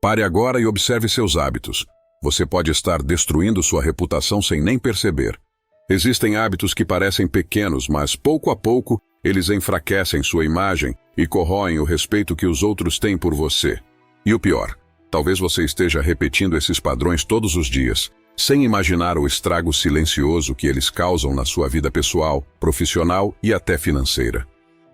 Pare agora e observe seus hábitos. Você pode estar destruindo sua reputação sem nem perceber. Existem hábitos que parecem pequenos, mas pouco a pouco eles enfraquecem sua imagem e corroem o respeito que os outros têm por você. E o pior, talvez você esteja repetindo esses padrões todos os dias, sem imaginar o estrago silencioso que eles causam na sua vida pessoal, profissional e até financeira.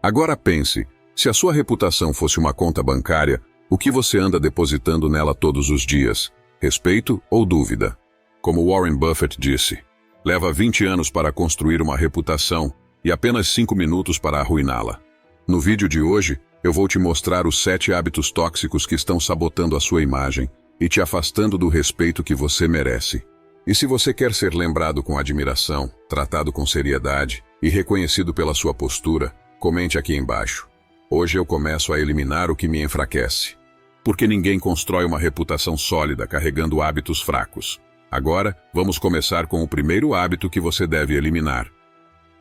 Agora pense, se a sua reputação fosse uma conta bancária, o que você anda depositando nela todos os dias? Respeito ou dúvida? Como Warren Buffett disse, leva 20 anos para construir uma reputação e apenas 5 minutos para arruiná-la. No vídeo de hoje, eu vou te mostrar os 7 hábitos tóxicos que estão sabotando a sua imagem e te afastando do respeito que você merece. E se você quer ser lembrado com admiração, tratado com seriedade e reconhecido pela sua postura, comente aqui embaixo. Hoje eu começo a eliminar o que me enfraquece. Porque ninguém constrói uma reputação sólida carregando hábitos fracos. Agora, vamos começar com o primeiro hábito que você deve eliminar.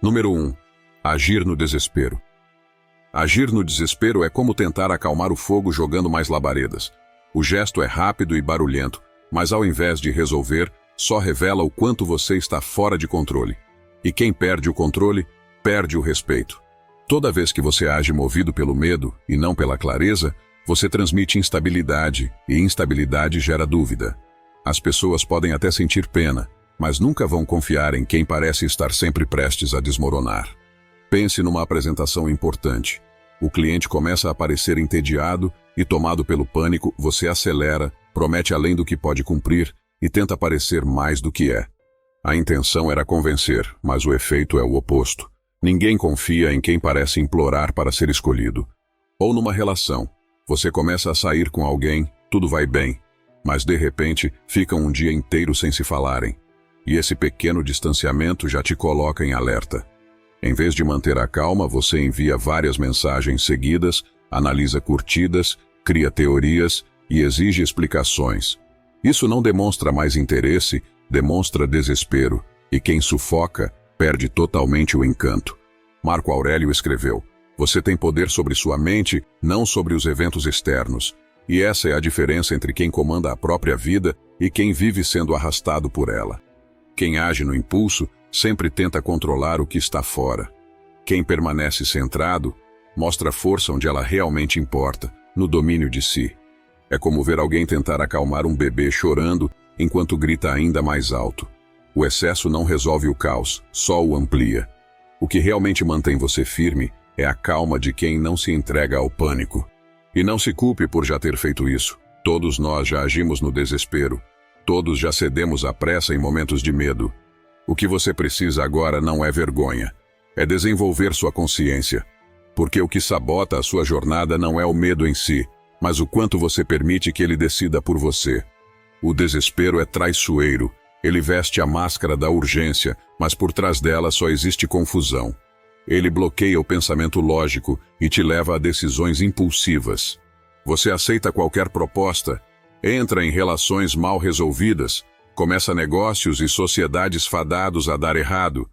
Número 1. Agir no desespero. Agir no desespero é como tentar acalmar o fogo jogando mais labaredas. O gesto é rápido e barulhento, mas ao invés de resolver, só revela o quanto você está fora de controle. E quem perde o controle, perde o respeito. Toda vez que você age movido pelo medo e não pela clareza, você transmite instabilidade, e instabilidade gera dúvida. As pessoas podem até sentir pena, mas nunca vão confiar em quem parece estar sempre prestes a desmoronar. Pense numa apresentação importante. O cliente começa a parecer entediado e, tomado pelo pânico, você acelera, promete além do que pode cumprir e tenta parecer mais do que é. A intenção era convencer, mas o efeito é o oposto. Ninguém confia em quem parece implorar para ser escolhido. Ou numa relação. Você começa a sair com alguém, tudo vai bem, mas de repente ficam um dia inteiro sem se falarem. E esse pequeno distanciamento já te coloca em alerta. Em vez de manter a calma, você envia várias mensagens seguidas, analisa curtidas, cria teorias e exige explicações. Isso não demonstra mais interesse, demonstra desespero, e quem sufoca perde totalmente o encanto. Marco Aurélio escreveu: "Você tem poder sobre sua mente, não sobre os eventos externos." E essa é a diferença entre quem comanda a própria vida e quem vive sendo arrastado por ela. Quem age no impulso sempre tenta controlar o que está fora. Quem permanece centrado mostra força onde ela realmente importa, no domínio de si. É como ver alguém tentar acalmar um bebê chorando enquanto grita ainda mais alto. O excesso não resolve o caos, só o amplia. O que realmente mantém você firme é a calma de quem não se entrega ao pânico. E não se culpe por já ter feito isso. Todos nós já agimos no desespero. Todos já cedemos à pressa em momentos de medo. O que você precisa agora não é vergonha. É desenvolver sua consciência. Porque o que sabota a sua jornada não é o medo em si, mas o quanto você permite que ele decida por você. O desespero é traiçoeiro. Ele veste a máscara da urgência, mas por trás dela só existe confusão. Ele bloqueia o pensamento lógico e te leva a decisões impulsivas. Você aceita qualquer proposta, entra em relações mal resolvidas, começa negócios e sociedades fadados a dar errado,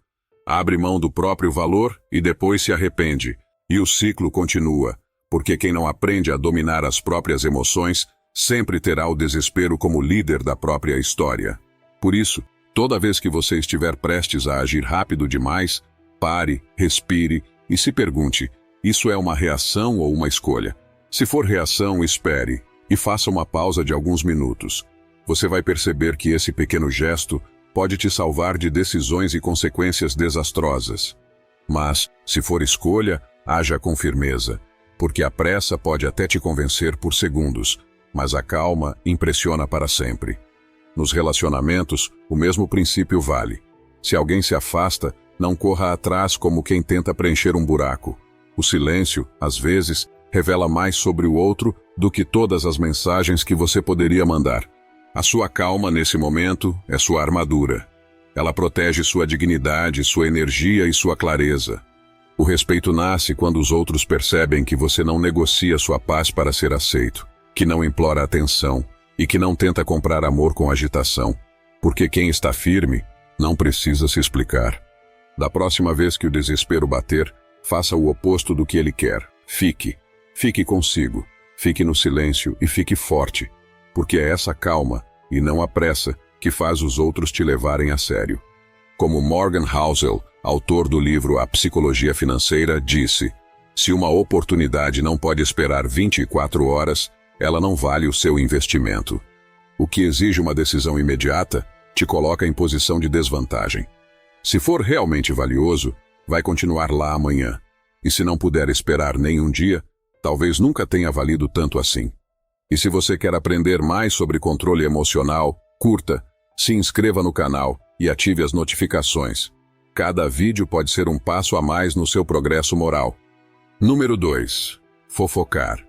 abre mão do próprio valor e depois se arrepende. E o ciclo continua, porque quem não aprende a dominar as próprias emoções sempre terá o desespero como líder da própria história. Por isso, toda vez que você estiver prestes a agir rápido demais, pare, respire e se pergunte: isso é uma reação ou uma escolha? Se for reação, espere e faça uma pausa de alguns minutos. Você vai perceber que esse pequeno gesto pode te salvar de decisões e consequências desastrosas. Mas, se for escolha, haja com firmeza, porque a pressa pode até te convencer por segundos, mas a calma impressiona para sempre. Nos relacionamentos, o mesmo princípio vale. Se alguém se afasta, não corra atrás como quem tenta preencher um buraco. O silêncio, às vezes, revela mais sobre o outro do que todas as mensagens que você poderia mandar. A sua calma, nesse momento, é sua armadura. Ela protege sua dignidade, sua energia e sua clareza. O respeito nasce quando os outros percebem que você não negocia sua paz para ser aceito, que não implora atenção e que não tenta comprar amor com agitação, porque quem está firme não precisa se explicar. Da próxima vez que o desespero bater, faça o oposto do que ele quer. Fique consigo, fique no silêncio e fique forte. porque é essa calma, e não a pressa, que faz os outros te levarem a sério. Como Morgan Housel, autor do livro A Psicologia Financeira, disse: se uma oportunidade não pode esperar 24 horas, ela não vale o seu investimento. O que exige uma decisão imediata te coloca em posição de desvantagem. Se for realmente valioso, vai continuar lá amanhã. E se não puder esperar nem um dia, talvez nunca tenha valido tanto assim. E se você quer aprender mais sobre controle emocional, curta, se inscreva no canal e ative as notificações. Cada vídeo pode ser um passo a mais no seu progresso moral. Número 2. Fofocar.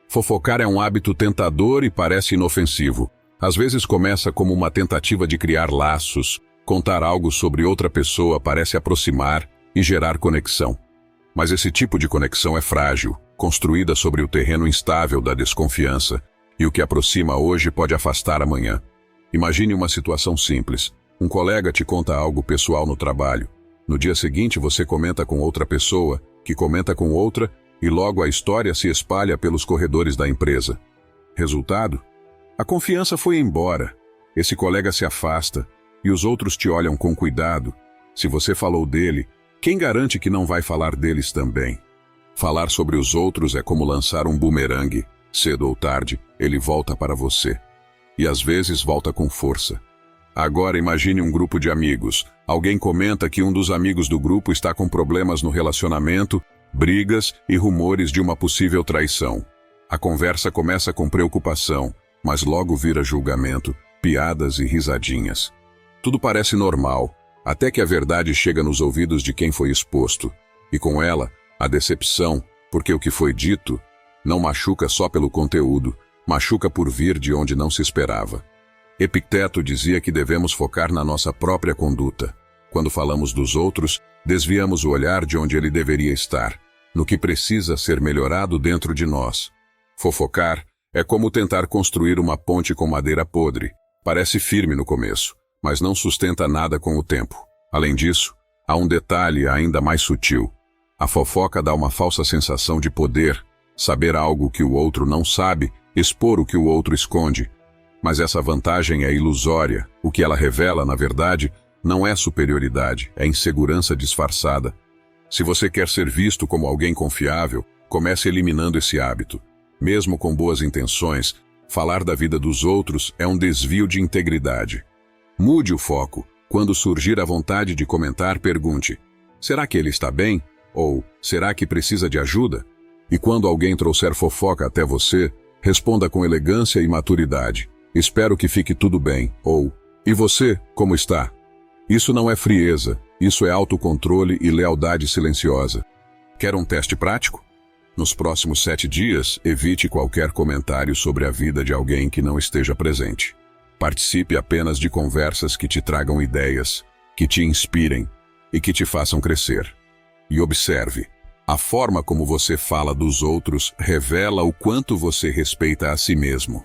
Fofocar é um hábito tentador e parece inofensivo. Às vezes começa como uma tentativa de criar laços. Contar algo sobre outra pessoa parece aproximar e gerar conexão. Mas esse tipo de conexão é frágil, construída sobre o terreno instável da desconfiança, e o que aproxima hoje pode afastar amanhã. Imagine uma situação simples. Um colega te conta algo pessoal no trabalho. No dia seguinte você comenta com outra pessoa, que comenta com outra, e logo a história se espalha pelos corredores da empresa. Resultado? A confiança foi embora. Esse colega se afasta, e os outros te olham com cuidado. Se você falou dele, quem garante que não vai falar deles também? Falar sobre os outros é como lançar um bumerangue. Cedo ou tarde, ele volta para você. E às vezes volta com força. Agora imagine um grupo de amigos. Alguém comenta que um dos amigos do grupo está com problemas no relacionamento, brigas e rumores de uma possível traição. A conversa começa com preocupação, mas logo vira julgamento, piadas e risadinhas. Tudo parece normal, até que a verdade chega nos ouvidos de quem foi exposto. E com ela, a decepção, porque o que foi dito não machuca só pelo conteúdo, machuca por vir de onde não se esperava. Epicteto dizia que devemos focar na nossa própria conduta. Quando falamos dos outros, desviamos o olhar de onde ele deveria estar, no que precisa ser melhorado dentro de nós. Fofocar é como tentar construir uma ponte com madeira podre. Parece firme no começo, mas não sustenta nada com o tempo. Além disso, há um detalhe ainda mais sutil. A fofoca dá uma falsa sensação de poder, saber algo que o outro não sabe, expor o que o outro esconde. Mas essa vantagem é ilusória. O que ela revela, na verdade, não é superioridade, é insegurança disfarçada. Se você quer ser visto como alguém confiável, comece eliminando esse hábito. Mesmo com boas intenções, falar da vida dos outros é um desvio de integridade. Mude o foco. Quando surgir a vontade de comentar, pergunte: será que ele está bem? Ou será que precisa de ajuda? E quando alguém trouxer fofoca até você, responda com elegância e maturidade: espero que fique tudo bem. Ou, e você, como está? Isso não é frieza, isso é autocontrole e lealdade silenciosa. Quer um teste prático? Nos próximos 7 dias, evite qualquer comentário sobre a vida de alguém que não esteja presente. Participe apenas de conversas que te tragam ideias, que te inspirem e que te façam crescer. E observe, a forma como você fala dos outros revela o quanto você respeita a si mesmo.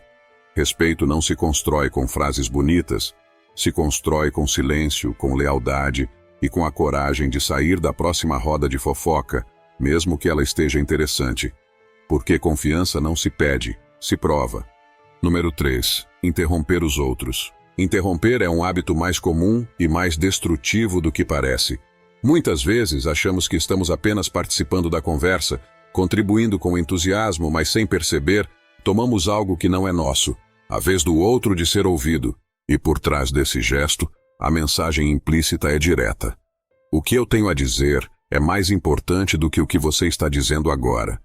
Respeito não se constrói com frases bonitas, se constrói com silêncio, com lealdade e com a coragem de sair da próxima roda de fofoca, mesmo que ela esteja interessante. Porque confiança não se pede, se prova. Número 3. Interromper os outros. Interromper é um hábito mais comum e mais destrutivo do que parece. Muitas vezes achamos que estamos apenas participando da conversa, contribuindo com entusiasmo, mas sem perceber, tomamos algo que não é nosso, a vez do outro de ser ouvido. E por trás desse gesto, a mensagem implícita é direta. O que eu tenho a dizer é mais importante do que o que você está dizendo agora.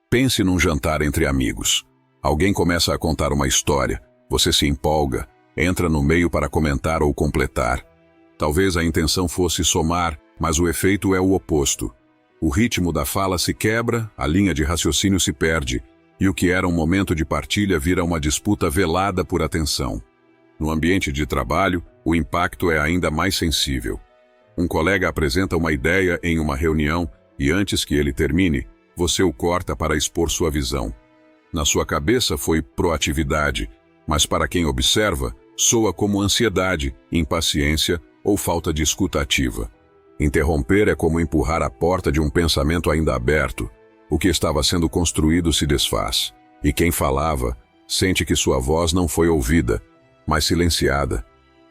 Pense num jantar entre amigos. Alguém começa a contar uma história, você se empolga, entra no meio para comentar ou completar. Talvez a intenção fosse somar, mas o efeito é o oposto. O ritmo da fala se quebra, a linha de raciocínio se perde, e o que era um momento de partilha vira uma disputa velada por atenção. No ambiente de trabalho, o impacto é ainda mais sensível. Um colega apresenta uma ideia em uma reunião e antes que ele termine, você o corta para expor sua visão. Na sua cabeça foi proatividade, mas para quem observa, soa como ansiedade, impaciência ou falta de escuta ativa. Interromper é como empurrar a porta de um pensamento ainda aberto. O que estava sendo construído se desfaz, e quem falava Sente que sua voz não foi ouvida, mas silenciada.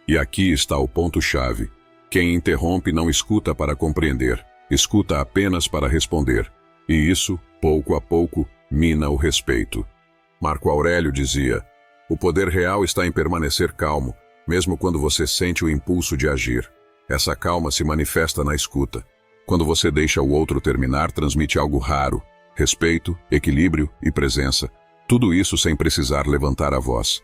E aqui está o ponto-chave. Quem interrompe não escuta para compreender, escuta apenas para responder. E isso, pouco a pouco, mina o respeito. Marco Aurélio dizia: o poder real está em permanecer calmo, mesmo quando você sente o impulso de agir. Essa calma se manifesta na escuta. Quando você deixa o outro terminar, transmite algo raro: respeito, equilíbrio e presença. Tudo isso sem precisar levantar a voz.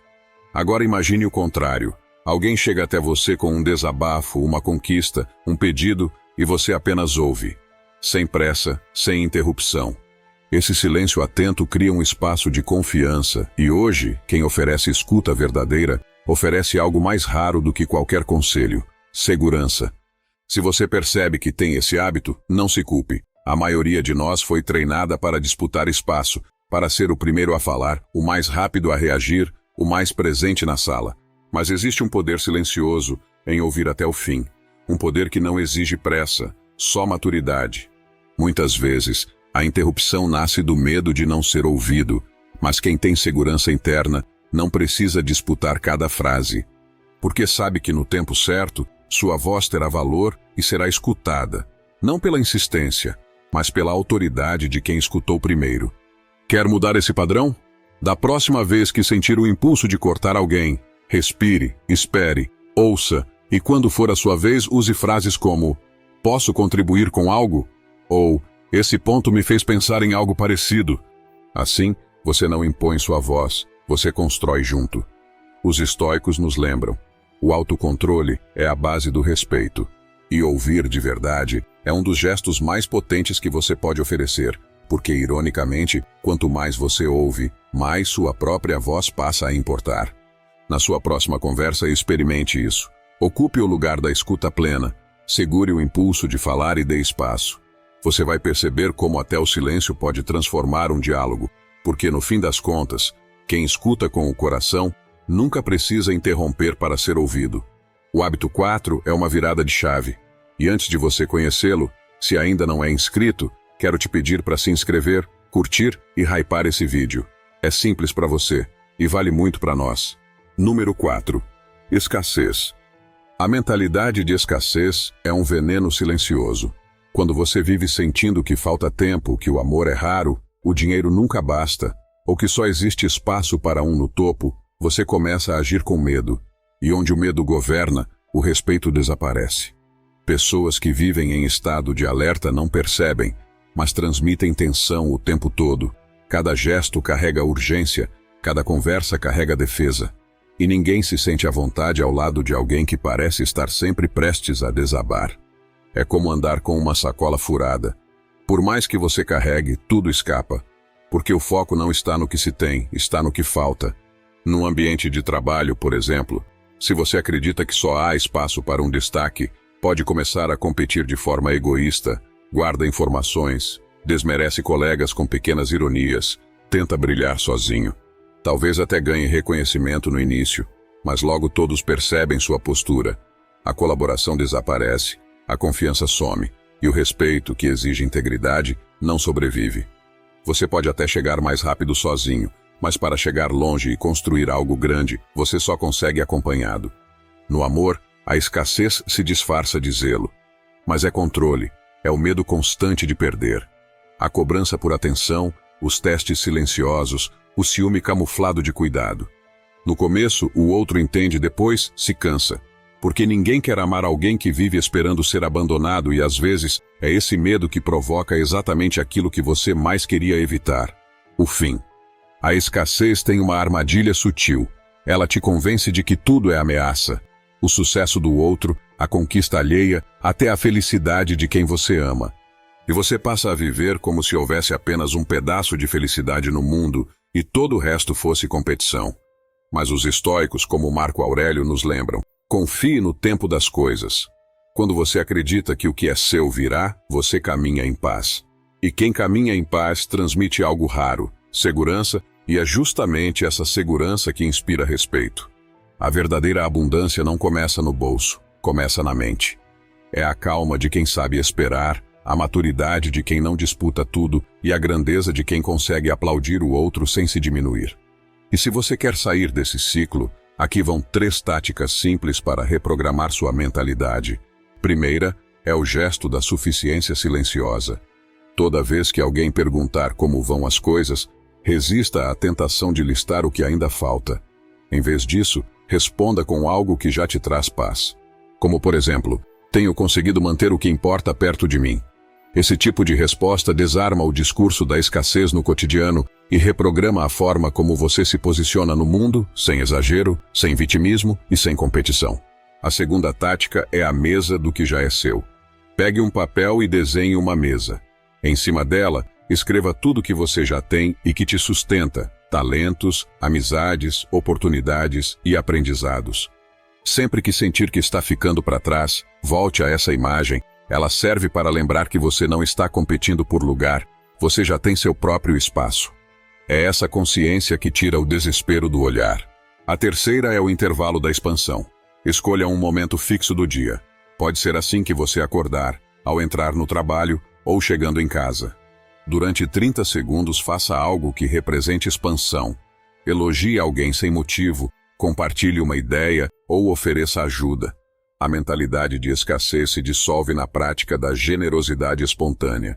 Agora imagine o contrário. Alguém chega até você com um desabafo, uma conquista, um pedido, e você apenas ouve. Sem pressa, sem interrupção. Esse silêncio atento cria um espaço de confiança, e hoje, quem oferece escuta verdadeira, oferece algo mais raro do que qualquer conselho: segurança. Se você percebe que tem esse hábito, não se culpe. A maioria de nós foi treinada para disputar espaço, para ser o primeiro a falar, o mais rápido a reagir, o mais presente na sala. Mas existe um poder silencioso em ouvir até o fim. Um poder que não exige pressa, só maturidade. Muitas vezes, a interrupção nasce do medo de não ser ouvido, mas quem tem segurança interna não precisa disputar cada frase, porque sabe que no tempo certo, sua voz terá valor e será escutada, não pela insistência, mas pela autoridade de quem escutou primeiro. Quer mudar esse padrão? Da próxima vez que sentir o impulso de cortar alguém, respire, espere, ouça, e quando for a sua vez, use frases como: posso contribuir com algo? Ou esse ponto me fez pensar em algo parecido. Assim, você não impõe sua voz, você constrói junto. Os estoicos nos lembram: o autocontrole é a base do respeito. E ouvir de verdade é um dos gestos mais potentes que você pode oferecer, porque, ironicamente, quanto mais você ouve, mais sua própria voz passa a importar. Na sua próxima conversa, experimente isso. Ocupe o lugar da escuta plena, segure o impulso de falar e dê espaço. Você vai perceber como até o silêncio pode transformar um diálogo, porque no fim das contas, quem escuta com o coração nunca precisa interromper para ser ouvido. O hábito 4 é uma virada de chave. E antes de você conhecê-lo, se ainda não é inscrito, quero te pedir para se inscrever, curtir e hypar esse vídeo. É simples para você e vale muito para nós. Número 4. Escassez. A mentalidade de escassez é um veneno silencioso. Quando você vive sentindo que falta tempo, que o amor é raro, o dinheiro nunca basta, ou que só existe espaço para um no topo, você começa a agir com medo. E onde o medo governa, o respeito desaparece. Pessoas que vivem em estado de alerta não percebem, mas transmitem tensão o tempo todo. Cada gesto carrega urgência, cada conversa carrega defesa. E ninguém se sente à vontade ao lado de alguém que parece estar sempre prestes a desabar. É como andar com uma sacola furada. Por mais que você carregue, tudo escapa. Porque o foco não está no que se tem, está no que falta. Num ambiente de trabalho, por exemplo, se você acredita que só há espaço para um destaque, pode começar a competir de forma egoísta, guarda informações, desmerece colegas com pequenas ironias, tenta brilhar sozinho. Talvez até ganhe reconhecimento no início, mas logo todos percebem sua postura. A colaboração desaparece, a confiança some, e o respeito, que exige integridade, não sobrevive. Você pode até chegar mais rápido sozinho, mas para chegar longe e construir algo grande, você só consegue acompanhado. No amor, a escassez se disfarça de zelo. Mas é controle, é o medo constante de perder. A cobrança por atenção, os testes silenciosos, o ciúme camuflado de cuidado. No começo, o outro entende, depois se cansa. Porque ninguém quer amar alguém que vive esperando ser abandonado e, às vezes, é esse medo que provoca exatamente aquilo que você mais queria evitar: o fim. A escassez tem uma armadilha sutil. Ela te convence de que tudo é ameaça. O sucesso do outro, a conquista alheia, até a felicidade de quem você ama. E você passa a viver como se houvesse apenas um pedaço de felicidade no mundo e todo o resto fosse competição. Mas os estoicos, como Marco Aurélio, nos lembram: confie no tempo das coisas. Quando você acredita que o que é seu virá, você caminha em paz. E quem caminha em paz transmite algo raro: segurança, e é justamente essa segurança que inspira respeito. A verdadeira abundância não começa no bolso, começa na mente. É a calma de quem sabe esperar, a maturidade de quem não disputa tudo e a grandeza de quem consegue aplaudir o outro sem se diminuir. E se você quer sair desse ciclo, aqui vão 3 táticas simples para reprogramar sua mentalidade. Primeira é o gesto da suficiência silenciosa. Toda vez que alguém perguntar como vão as coisas, resista à tentação de listar o que ainda falta. Em vez disso, responda com algo que já te traz paz. Como, por exemplo, tenho conseguido manter o que importa perto de mim. Esse tipo de resposta desarma o discurso da escassez no cotidiano e reprograma a forma como você se posiciona no mundo, sem exagero, sem vitimismo e sem competição. A segunda tática é a mesa do que já é seu. Pegue um papel e desenhe uma mesa. Em cima dela, escreva tudo que você já tem e que te sustenta: talentos, amizades, oportunidades e aprendizados. Sempre que sentir que está ficando para trás, volte a essa imagem. Ela serve para lembrar que você não está competindo por lugar, você já tem seu próprio espaço. É essa consciência que tira o desespero do olhar. A terceira é o intervalo da expansão. Escolha um momento fixo do dia. Pode ser assim que você acordar, ao entrar no trabalho ou chegando em casa. Durante 30 segundos faça algo que represente expansão. Elogie alguém sem motivo, compartilhe uma ideia ou ofereça ajuda. A mentalidade de escassez se dissolve na prática da generosidade espontânea.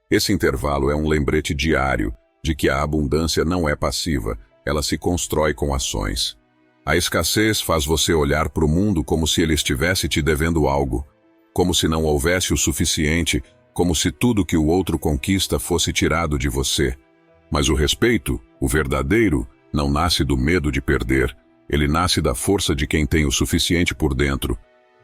Esse intervalo é um lembrete diário de que a abundância não é passiva, ela se constrói com ações. A escassez faz você olhar para o mundo como se ele estivesse te devendo algo, como se não houvesse o suficiente, como se tudo que o outro conquista fosse tirado de você. Mas o respeito, o verdadeiro, não nasce do medo de perder, ele nasce da força de quem tem o suficiente por dentro.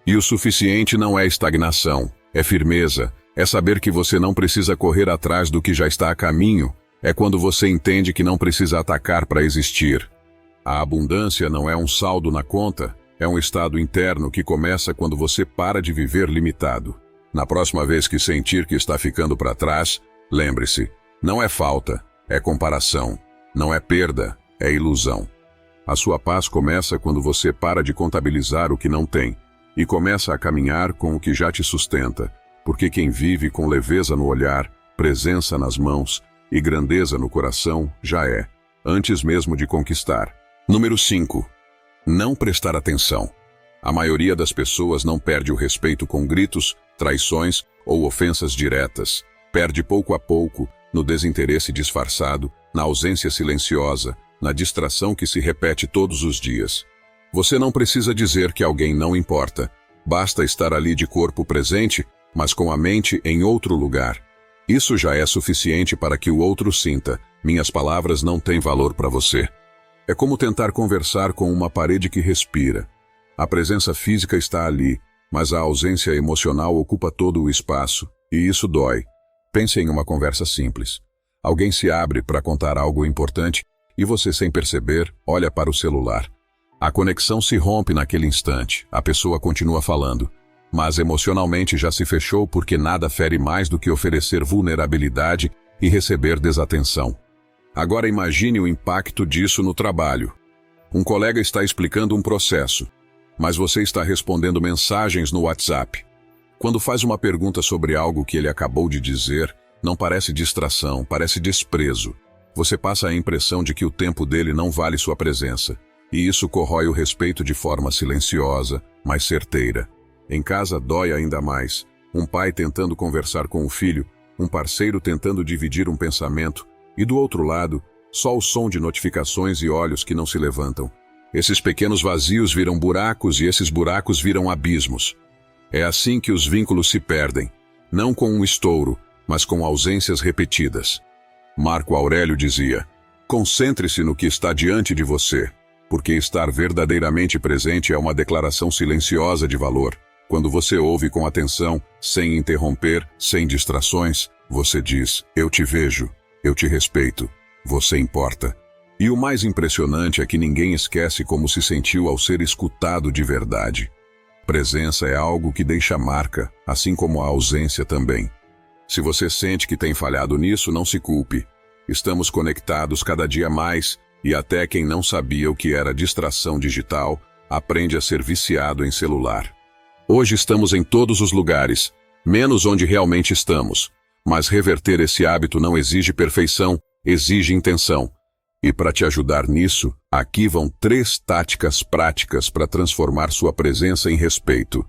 E o suficiente não é estagnação, é firmeza, é saber que você não precisa correr atrás do que já está a caminho, é quando você entende que não precisa atacar para existir. A abundância não é um saldo na conta, é um estado interno que começa quando você para de viver limitado. Na próxima vez que sentir que está ficando para trás, lembre-se, não é falta, é comparação, não é perda, é ilusão. A sua paz começa quando você para de contabilizar o que não tem e começa a caminhar com o que já te sustenta, porque quem vive com leveza no olhar, presença nas mãos e grandeza no coração já é, antes mesmo de conquistar. Número 5. Não prestar atenção. A maioria das pessoas não perde o respeito com gritos, traições ou ofensas diretas. Perde pouco a pouco, no desinteresse disfarçado, na ausência silenciosa, na distração que se repete todos os dias. Você não precisa dizer que alguém não importa. Basta estar ali de corpo presente, mas com a mente em outro lugar. Isso já é suficiente para que o outro sinta: minhas palavras não têm valor para você. É como tentar conversar com uma parede que respira. A presença física está ali, mas a ausência emocional ocupa todo o espaço, e isso dói. Pense em uma conversa simples. Alguém se abre para contar algo importante e você, sem perceber, olha para o celular. A conexão se rompe naquele instante, a pessoa continua falando, mas emocionalmente já se fechou porque nada fere mais do que oferecer vulnerabilidade e receber desatenção. Agora imagine o impacto disso no trabalho. Um colega está explicando um processo, mas você está respondendo mensagens no WhatsApp. Quando faz uma pergunta sobre algo que ele acabou de dizer, não parece distração, parece desprezo. Você passa a impressão de que o tempo dele não vale sua presença. E isso corrói o respeito de forma silenciosa, mas certeira. Em casa dói ainda mais. Um pai tentando conversar com o filho, um parceiro tentando dividir um pensamento, e do outro lado, só o som de notificações e olhos que não se levantam. Esses pequenos vazios viram buracos e esses buracos viram abismos. É assim que os vínculos se perdem, não com um estouro, mas com ausências repetidas. Marco Aurélio dizia: concentre-se no que está diante de você, porque estar verdadeiramente presente é uma declaração silenciosa de valor. Quando você ouve com atenção, sem interromper, sem distrações, você diz: eu te vejo, eu te respeito, você importa. E o mais impressionante é que ninguém esquece como se sentiu ao ser escutado de verdade. Presença é algo que deixa marca, assim como a ausência também. Se você sente que tem falhado nisso, não se culpe. Estamos conectados cada dia mais, e até quem não sabia o que era distração digital, aprende a ser viciado em celular. Hoje estamos em todos os lugares, menos onde realmente estamos. Mas reverter esse hábito não exige perfeição, exige intenção. E para te ajudar nisso, aqui vão 3 táticas práticas para transformar sua presença em respeito.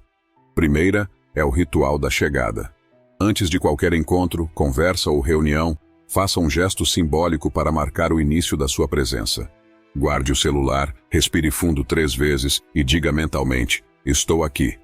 Primeira é o ritual da chegada. Antes de qualquer encontro, conversa ou reunião, faça um gesto simbólico para marcar o início da sua presença. Guarde o celular, respire fundo 3 vezes e diga mentalmente: estou aqui.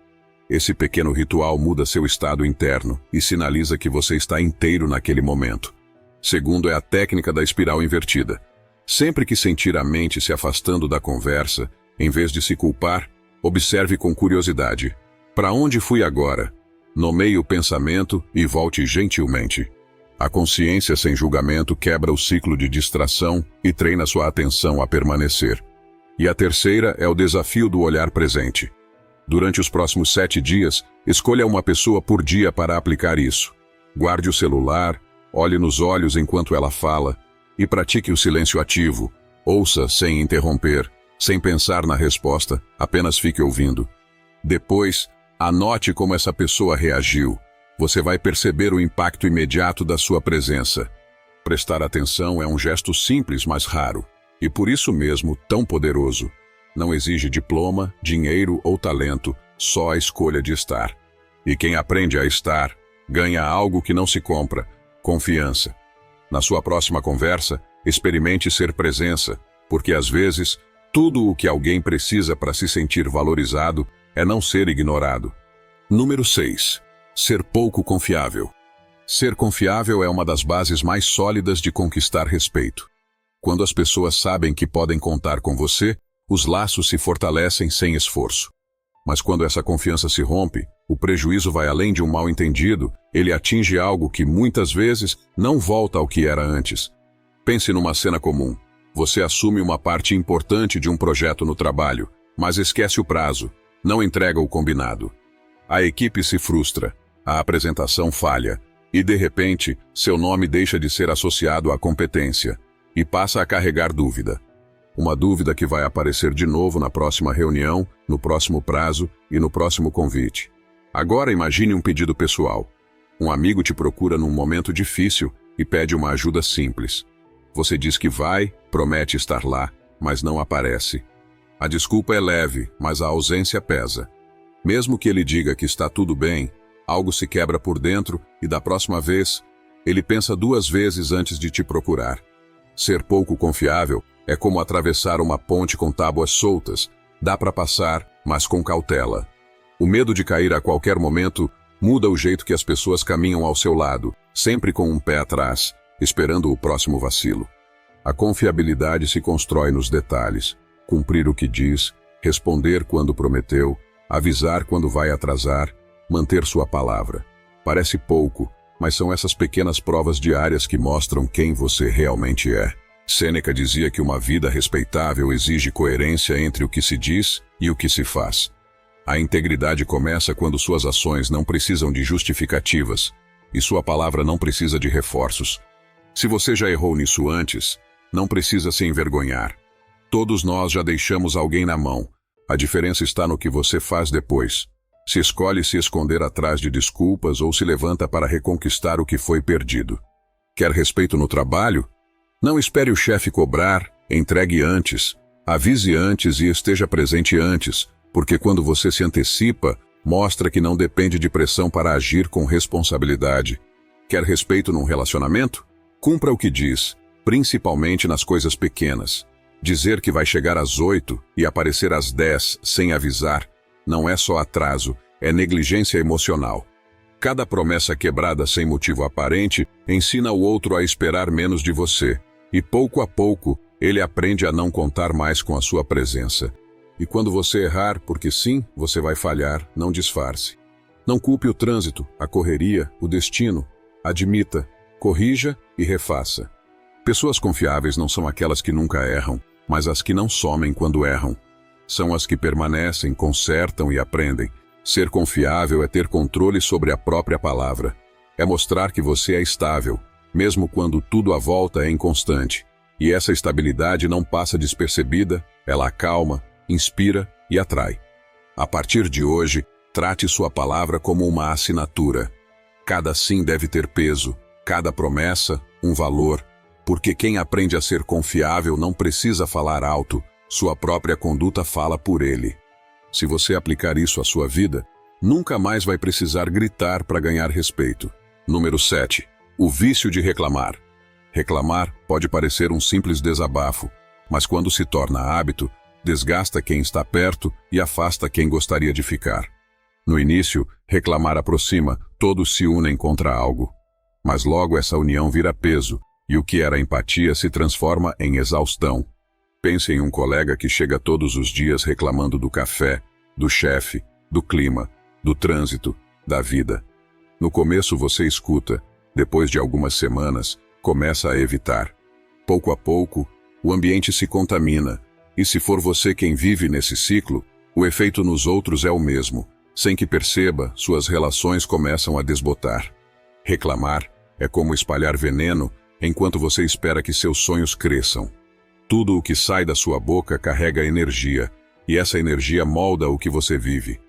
Esse pequeno ritual muda seu estado interno e sinaliza que você está inteiro naquele momento. Segundo é a técnica da espiral invertida. Sempre que sentir a mente se afastando da conversa, em vez de se culpar, observe com curiosidade. Para onde fui agora? Nomeie o pensamento e volte gentilmente. A consciência sem julgamento quebra o ciclo de distração e treina sua atenção a permanecer. E a terceira é o desafio do olhar presente. Durante os próximos 7 dias, escolha uma pessoa por dia para aplicar isso. Guarde o celular, olhe nos olhos enquanto ela fala e pratique o silêncio ativo. Ouça sem interromper, sem pensar na resposta, apenas fique ouvindo. Depois, anote como essa pessoa reagiu. Você vai perceber o impacto imediato da sua presença. Prestar atenção é um gesto simples, mas raro, e por isso mesmo tão poderoso. Não exige diploma, dinheiro ou talento, só a escolha de estar. E quem aprende a estar, ganha algo que não se compra: confiança. Na sua próxima conversa, experimente ser presença, porque às vezes, tudo o que alguém precisa para se sentir valorizado é não ser ignorado. Número 6. Ser pouco confiável. Ser confiável é uma das bases mais sólidas de conquistar respeito. Quando as pessoas sabem que podem contar com você, os laços se fortalecem sem esforço. Mas quando essa confiança se rompe, o prejuízo vai além de um mal-entendido, ele atinge algo que muitas vezes não volta ao que era antes. Pense numa cena comum. Você assume uma parte importante de um projeto no trabalho, mas esquece o prazo, não entrega o combinado. A equipe se frustra, a apresentação falha, e de repente, seu nome deixa de ser associado à competência e passa a carregar dúvida. Uma dúvida que vai aparecer de novo na próxima reunião, no próximo prazo e no próximo convite. Agora imagine um pedido pessoal. Um amigo te procura num momento difícil e pede uma ajuda simples. Você diz que vai, promete estar lá, mas não aparece. A desculpa é leve, mas a ausência pesa. Mesmo que ele diga que está tudo bem, algo se quebra por dentro e da próxima vez, ele pensa 2 vezes antes de te procurar. Ser pouco confiável é como atravessar uma ponte com tábuas soltas. Dá para passar, mas com cautela. O medo de cair a qualquer momento muda o jeito que as pessoas caminham ao seu lado, sempre com um pé atrás, esperando o próximo vacilo. A confiabilidade se constrói nos detalhes: cumprir o que diz, responder quando prometeu, avisar quando vai atrasar, manter sua palavra. Parece pouco, mas são essas pequenas provas diárias que mostram quem você realmente é. Sêneca dizia que uma vida respeitável exige coerência entre o que se diz e o que se faz. A integridade começa quando suas ações não precisam de justificativas e sua palavra não precisa de reforços. Se você já errou nisso antes, não precisa se envergonhar. Todos nós já deixamos alguém na mão. A diferença está no que você faz depois. Se escolhe se esconder atrás de desculpas ou se levanta para reconquistar o que foi perdido. Quer respeito no trabalho? Não espere o chefe cobrar, entregue antes, avise antes e esteja presente antes, porque quando você se antecipa, mostra que não depende de pressão para agir com responsabilidade. Quer respeito num relacionamento? Cumpra o que diz, principalmente nas coisas pequenas. Dizer que vai chegar às 8 e aparecer às 10 sem avisar não é só atraso, é negligência emocional. Cada promessa quebrada sem motivo aparente ensina o outro a esperar menos de você. E pouco a pouco, ele aprende a não contar mais com a sua presença. E quando você errar, porque sim, você vai falhar, não disfarce. Não culpe o trânsito, a correria, o destino. Admita, corrija e refaça. Pessoas confiáveis não são aquelas que nunca erram, mas as que não somem quando erram. São as que permanecem, consertam e aprendem. Ser confiável é ter controle sobre a própria palavra. É mostrar que você é estável, mesmo quando tudo à volta é inconstante. E essa estabilidade não passa despercebida, ela acalma, inspira e atrai. A partir de hoje, trate sua palavra como uma assinatura. Cada sim deve ter peso, cada promessa, um valor. Porque quem aprende a ser confiável não precisa falar alto, sua própria conduta fala por ele. Se você aplicar isso à sua vida, nunca mais vai precisar gritar para ganhar respeito. Número 7. O vício de reclamar. Reclamar pode parecer um simples desabafo, mas quando se torna hábito, desgasta quem está perto e afasta quem gostaria de ficar. No início, reclamar aproxima, todos se unem contra algo. Mas logo essa união vira peso, e o que era empatia se transforma em exaustão. Pense em um colega que chega todos os dias reclamando do café, do chefe, do clima, do trânsito, da vida. No começo você escuta, depois de algumas semanas, começa a evitar. Pouco a pouco, o ambiente se contamina, e se for você quem vive nesse ciclo, o efeito nos outros é o mesmo. Sem que perceba, suas relações começam a desbotar. Reclamar é como espalhar veneno enquanto você espera que seus sonhos cresçam. Tudo o que sai da sua boca carrega energia, e essa energia molda o que você vive.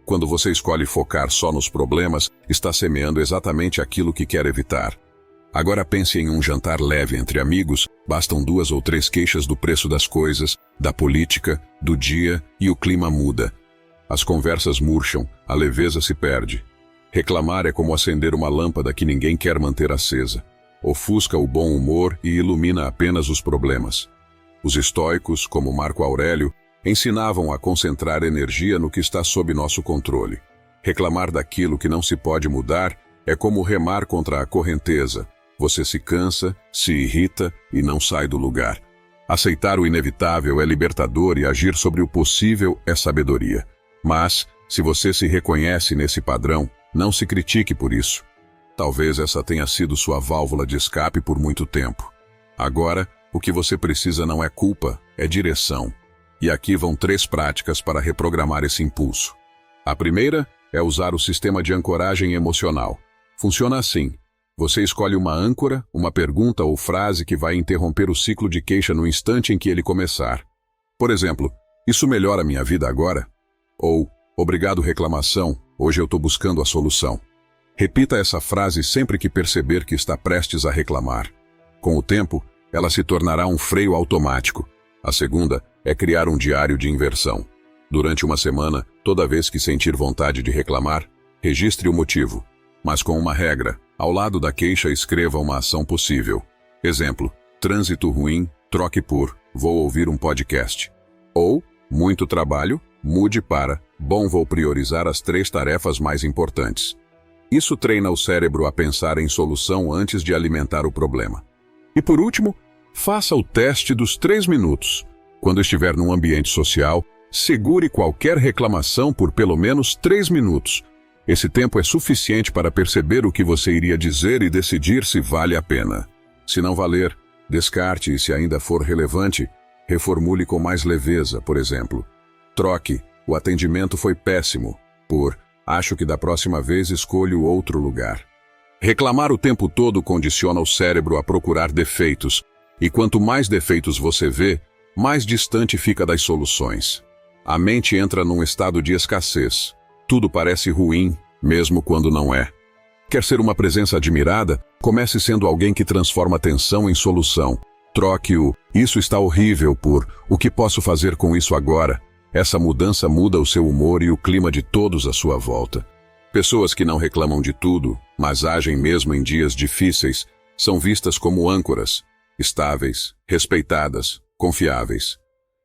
Quando você escolhe focar só nos problemas, está semeando exatamente aquilo que quer evitar. Agora pense em um jantar leve entre amigos, bastam 2 ou 3 queixas do preço das coisas, da política, do dia, e o clima muda. As conversas murcham, a leveza se perde. Reclamar é como acender uma lâmpada que ninguém quer manter acesa. Ofusca o bom humor e ilumina apenas os problemas. Os estoicos, como Marco Aurélio, ensinavam a concentrar energia no que está sob nosso controle. Reclamar daquilo que não se pode mudar é como remar contra a correnteza. Você se cansa, se irrita e não sai do lugar. Aceitar o inevitável é libertador e agir sobre o possível é sabedoria. Mas, se você se reconhece nesse padrão, não se critique por isso. Talvez essa tenha sido sua válvula de escape por muito tempo. Agora, o que você precisa não é culpa, é direção. E aqui vão 3 práticas para reprogramar esse impulso. A primeira é usar o sistema de ancoragem emocional. Funciona assim. Você escolhe uma âncora, uma pergunta ou frase que vai interromper o ciclo de queixa no instante em que ele começar. Por exemplo, isso melhora minha vida agora? Ou, obrigado reclamação, hoje eu estou buscando a solução. Repita essa frase sempre que perceber que está prestes a reclamar. Com o tempo, ela se tornará um freio automático. A segunda é criar um diário de inversão. Durante uma semana, toda vez que sentir vontade de reclamar, registre o motivo. Mas com uma regra, ao lado da queixa escreva uma ação possível. Exemplo, trânsito ruim, troque por, vou ouvir um podcast. Ou, muito trabalho, mude para, bom, vou priorizar as 3 tarefas mais importantes. Isso treina o cérebro a pensar em solução antes de alimentar o problema. E por último, faça o teste dos 3 minutos. Quando estiver num ambiente social, segure qualquer reclamação por pelo menos 3 minutos. Esse tempo é suficiente para perceber o que você iria dizer e decidir se vale a pena. Se não valer, descarte e, se ainda for relevante, reformule com mais leveza, por exemplo. Troque, o atendimento foi péssimo, por acho que da próxima vez escolho outro lugar. Reclamar o tempo todo condiciona o cérebro a procurar defeitos, e quanto mais defeitos você vê, mais distante fica das soluções. A mente entra num estado de escassez. Tudo parece ruim, mesmo quando não é. Quer ser uma presença admirada? Comece sendo alguém que transforma tensão em solução. Troque o "isso está horrível" por "o que posso fazer com isso agora?". Essa mudança muda o seu humor e o clima de todos à sua volta. Pessoas que não reclamam de tudo, mas agem mesmo em dias difíceis, são vistas como âncoras, estáveis, respeitadas, confiáveis.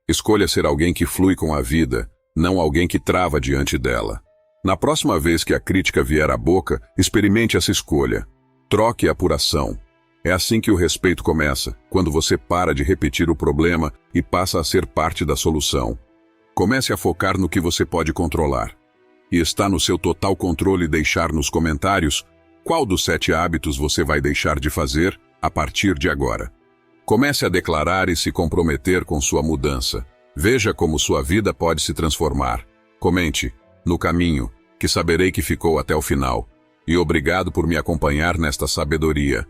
Escolha ser alguém que flui com a vida, não alguém que trava diante dela. Na próxima vez que a crítica vier à boca, experimente essa escolha. Troque a apuração. É assim que o respeito começa, quando você para de repetir o problema e passa a ser parte da solução. Comece a focar no que você pode controlar. E está no seu total controle deixar nos comentários qual dos 7 hábitos você vai deixar de fazer a partir de agora. Comece a declarar e se comprometer com sua mudança. Veja como sua vida pode se transformar. Comente, no caminho, que saberei que ficou até o final. E obrigado por me acompanhar nesta sabedoria.